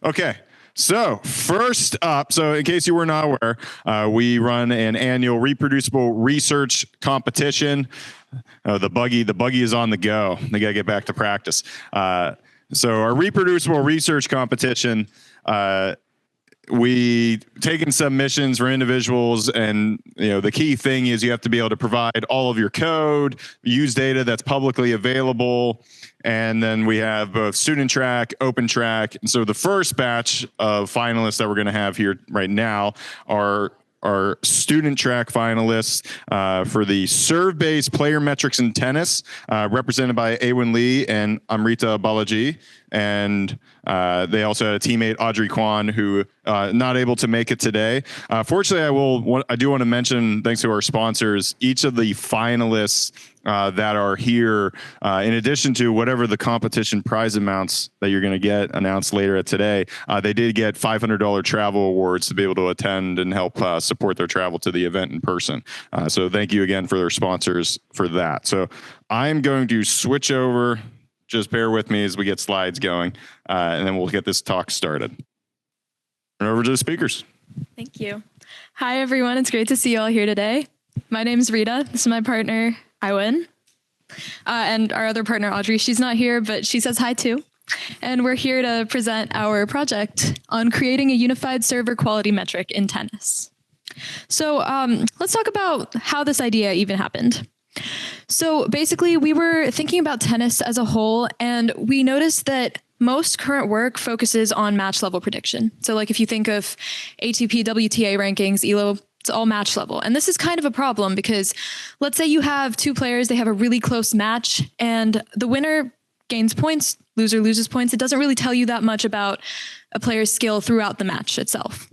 Okay, so first up, so in case you were not aware, we run an annual reproducible research competition. The buggy is on the go. They got to get back to practice. So our reproducible research competition, we taken submissions for individuals, and the key thing is you have to be able to provide all of your code, use data that's publicly available, and then we have both student track, open track. And so the first batch of finalists that we're going to have here right now are our student track finalists for the serve-based player metrics in tennis, represented by Aiwen Lee and Amrita Balajee. And they also had a teammate, Audrey Kuan, who not able to make it today. Fortunately, I do want to mention, thanks to our sponsors, each of the finalists that are here, in addition to whatever the competition prize amounts that you're going to get announced later at today, they did get $500 travel awards to be able to attend and help support their travel to the event in person. So thank you again for their sponsors for that. So I'm going to switch over. Just bear with me as we get slides going, and then we'll get this talk started. Turn over to the speakers. Thank you. Hi, everyone. It's great to see you all here today. My name is Rita. This is my partner, Aiwen, and our other partner, Audrey. She's not here, but she says hi too. And we're here to present our project on creating a unified server quality metric in tennis. So let's talk about how this idea even happened. So basically, we were thinking about tennis as a whole, and we noticed that most current work focuses on match level prediction. So like if you think of ATP, WTA rankings, ELO, it's all match level. And this is kind of a problem because let's say you have two players, they have a really close match, and the winner gains points, loser loses points. It doesn't really tell you that much about a player's skill throughout the match itself.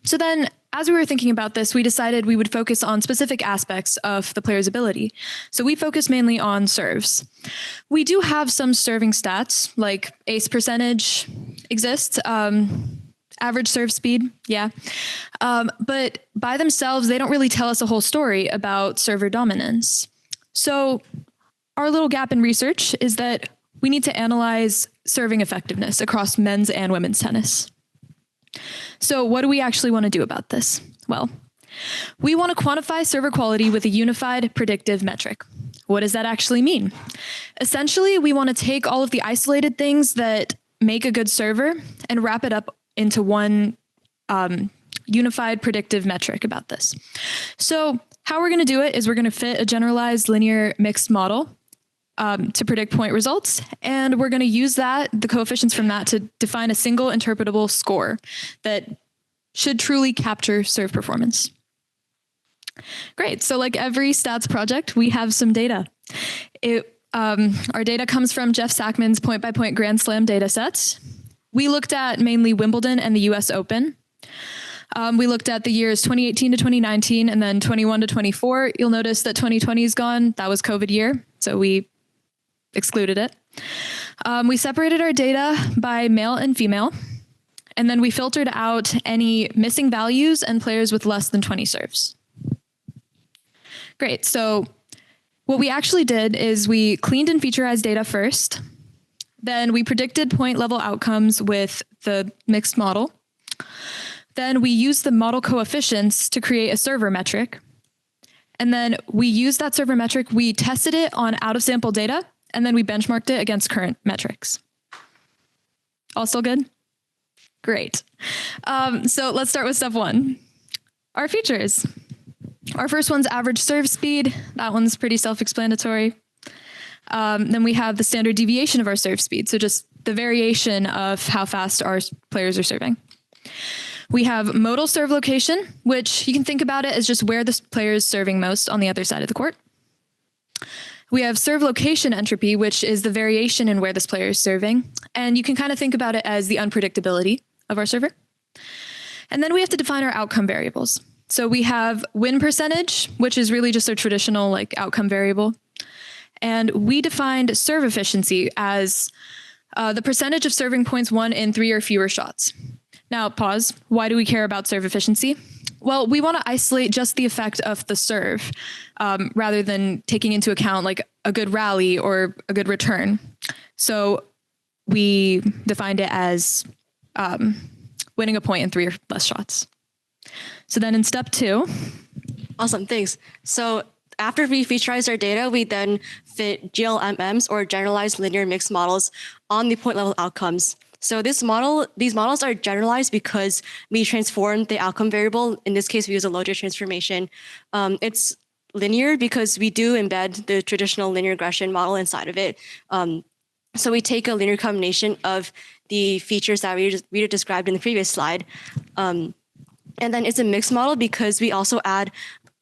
So then, as we were thinking about this, we decided we would focus on specific aspects of the player's ability. So we focus mainly on serves. We do have some serving stats, like ace percentage exists, average serve speed, yeah. But by themselves, they don't really tell us a whole story about server dominance. So our little gap in research is that we need to analyze serving effectiveness across men's and women's tennis. So what do we actually want to do about this? Well, we want to quantify server quality with a unified predictive metric. What does that actually mean? Essentially, we want to take all of the isolated things that make a good server and wrap it up into one unified predictive metric about this. So how we're going to do it is we're going to fit a generalized linear mixed model to predict point results. And we're going to use the coefficients from that to define a single interpretable score that should truly capture serve performance. Great. So like every stats project, we have some data. Our data comes from Jeff Sackman's point-by-point Grand Slam data sets. We looked at mainly Wimbledon and the US Open. We looked at the years 2018 to 2019 and then 21 to 24. You'll notice that 2020 is gone. That was COVID year. So we excluded it. We separated our data by male and female, and then we filtered out any missing values and players with less than 20 serves. Great. So what we actually did is we cleaned and featurized data first. Then we predicted point level outcomes with the mixed model. Then we used the model coefficients to create a server metric. And then we used that server metric, we tested it on out of sample data, and then we benchmarked it against current metrics. All still good? Great. So let's start with step one. Our features. Our first one's average serve speed. That one's pretty self-explanatory. Then we have the standard deviation of our serve speed. So just the variation of how fast our players are serving. We have modal serve location, which you can think about it as just where the player is serving most on the other side of the court. We have serve location entropy, which is the variation in where this player is serving. And you can kind of think about it as the unpredictability of our server. And then we have to define our outcome variables. So we have win percentage, which is really just a traditional like outcome variable. And we defined serve efficiency as the percentage of serving points won in 3 or fewer shots. Now, pause. Why do we care about serve efficiency? Well, we want to isolate just the effect of the serve rather than taking into account like a good rally or a good return. So we defined it as winning a point in 3 or less shots. So then in step 2. Awesome, thanks. So after we featureize our data, we then fit GLMMs, or generalized linear mixed models, on the point level outcomes. So these models are generalized because we transform the outcome variable. In this case, we use a Logit transformation. It's linear because we do embed the traditional linear regression model inside of it. So we take a linear combination of the features that Rita described in the previous slide. And then it's a mixed model because we also add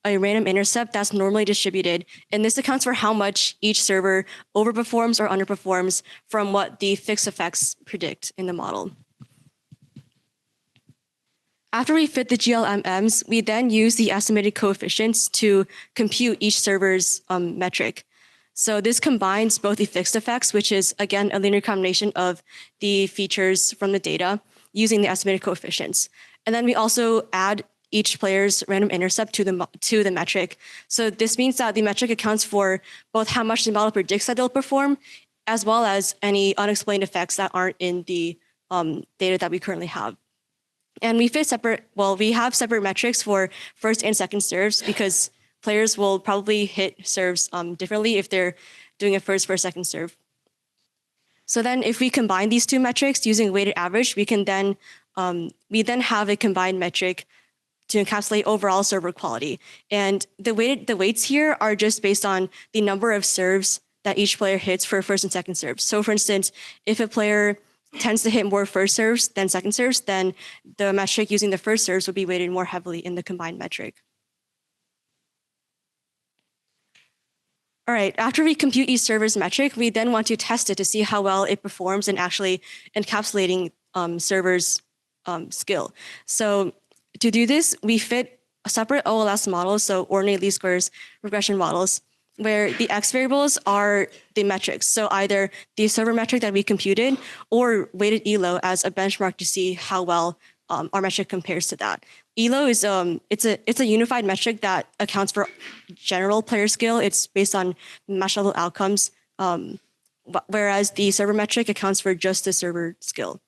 a random intercept that's normally distributed. And this accounts for how much each server overperforms or underperforms from what the fixed effects predict in the model. After we fit the GLMMs, we then use the estimated coefficients to compute each server's metric. So this combines both the fixed effects, which is, again, a linear combination of the features from the data using the estimated coefficients. And then we also add each player's random intercept to the metric. So this means that the metric accounts for both how much the model predicts that they'll perform, as well as any unexplained effects that aren't in the data that we currently have. And we have separate metrics for first and second serves because players will probably hit serves differently if they're doing a first versus second serve. So then if we combine these two metrics using weighted average, we then have a combined metric to encapsulate overall server quality. And the weights here are just based on the number of serves that each player hits for first and second serves. So for instance, if a player tends to hit more first serves than second serves, then the metric using the first serves would be weighted more heavily in the combined metric. All right, after we compute each server's metric, we then want to test it to see how well it performs in actually encapsulating server's skill. So to do this, we fit separate OLS models, so ordinate least squares regression models, where the X variables are the metrics. So either the server metric that we computed or weighted ELO as a benchmark to see how well our metric compares to that. ELO is it's a unified metric that accounts for general player skill. It's based on match level outcomes, whereas the server metric accounts for just the server skill.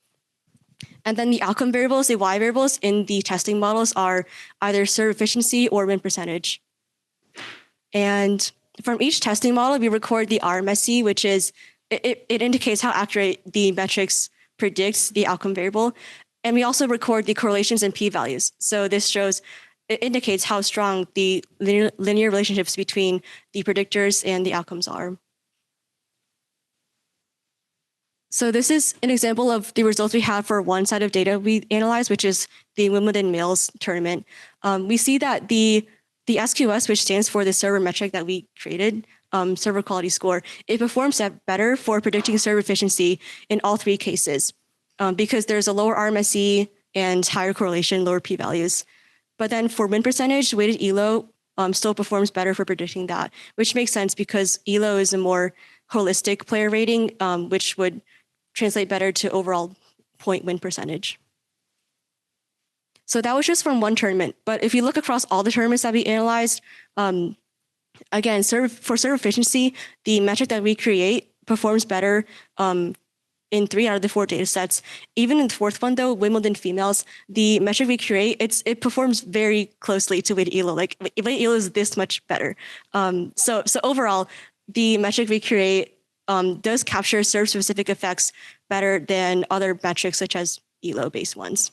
And then the outcome variables, the Y variables in the testing models are either server efficiency or win percentage. And from each testing model, we record the RMSE, which is, it indicates how accurate the metrics predicts the outcome variable. And we also record the correlations and p-values. So this it indicates how strong the linear relationships between the predictors and the outcomes are. So this is an example of the results we have for one set of data we analyzed, which is the Wimbledon males tournament. We see that the SQS, which stands for the server metric that we created, server quality score, it performs better for predicting server efficiency in all 3 cases because there's a lower RMSE and higher correlation, lower p-values. But then for win percentage, weighted ELO still performs better for predicting that, which makes sense because ELO is a more holistic player rating, which would translate better to overall point win percentage. So that was just from one tournament. But if you look across all the tournaments that we analyzed, again, for server efficiency, the metric that we create performs better in 3 out of the 4 data sets. Even in the 4th one, though, Wimbledon females, the metric we create, it performs very closely to weighted ELO. Like weighted ELO is this much better. So overall, the metric we create does capture serve-specific effects better than other metrics such as ELO-based ones.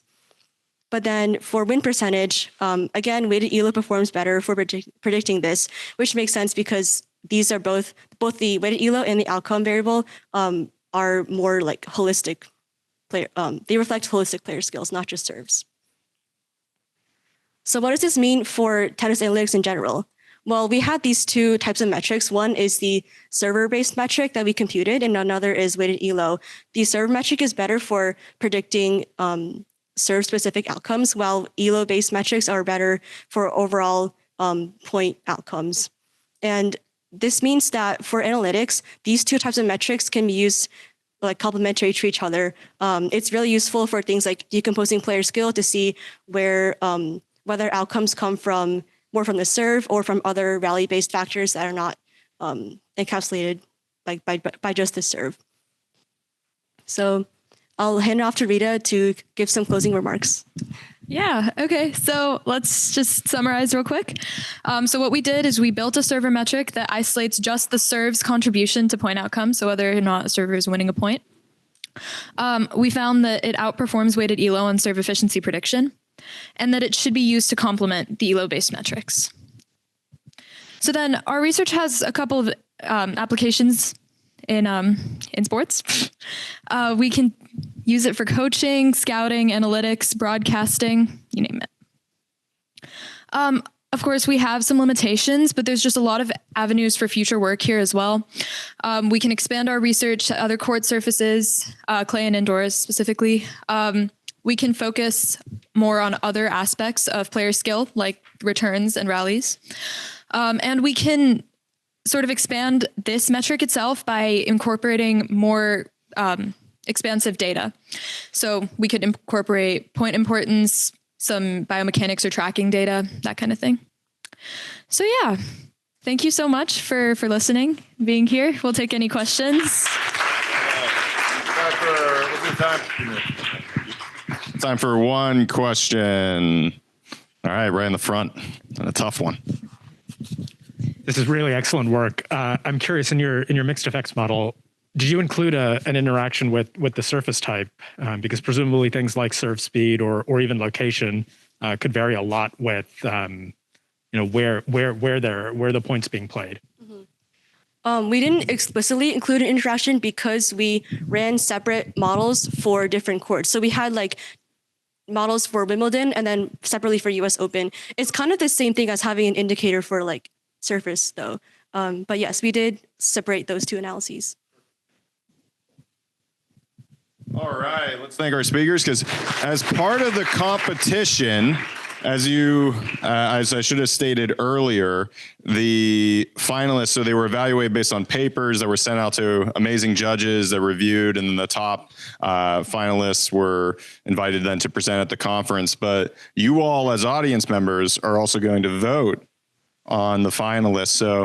But then for win percentage, again, weighted ELO performs better for predicting this, which makes sense because these are both the weighted ELO and the outcome variable are more like holistic player. They reflect holistic player skills, not just serves. So what does this mean for tennis analytics in general? Well, we had these 2 types of metrics. One is the server-based metric that we computed, and another is weighted ELO. The server metric is better for predicting serve-specific outcomes, while ELO-based metrics are better for overall point outcomes. And this means that for analytics, these 2 types of metrics can be used like complementary to each other. It's really useful for things like decomposing player skill to see where whether outcomes come from more from the serve or from other rally-based factors that are not encapsulated by just the serve. So I'll hand it off to Rita to give some closing remarks. Yeah. Okay. So let's just summarize real quick. So what we did is we built a server metric that isolates just the serve's contribution to point outcome. So whether or not a server is winning a point. We found that it outperforms weighted ELO on serve efficiency prediction, and that it should be used to complement the ELO-based metrics. So then our research has a couple of applications in sports. We can use it for coaching, scouting, analytics, broadcasting, you name it. Of course, we have some limitations, but there's just a lot of avenues for future work here as well. We can expand our research to other court surfaces, clay and indoors specifically. We can focus more on other aspects of player skill, like returns and rallies. And we can sort of expand this metric itself by incorporating more expansive data. So we could incorporate point importance, some biomechanics or tracking data, that kind of thing. So yeah, thank you so much for listening, being here. We'll take any questions. Time for one question. All right, right in the front, and a tough one. This is really excellent work. I'm curious, in your mixed effects model, did you include an interaction with the surface type? Because presumably things like serve speed or even location could vary a lot with where the point's being played. We didn't explicitly include an interaction because we ran separate models for different courts. So we had like models for Wimbledon and then separately for US Open. It's kind of the same thing as having an indicator for like surface though. But yes, we did separate those two analyses. All right, let's thank our speakers, because as part of the competition, as I should have stated earlier, the finalists, so they were evaluated based on papers that were sent out to amazing judges that reviewed, and then the top finalists were invited then to present at the conference. But you all as audience members are also going to vote on the finalists. So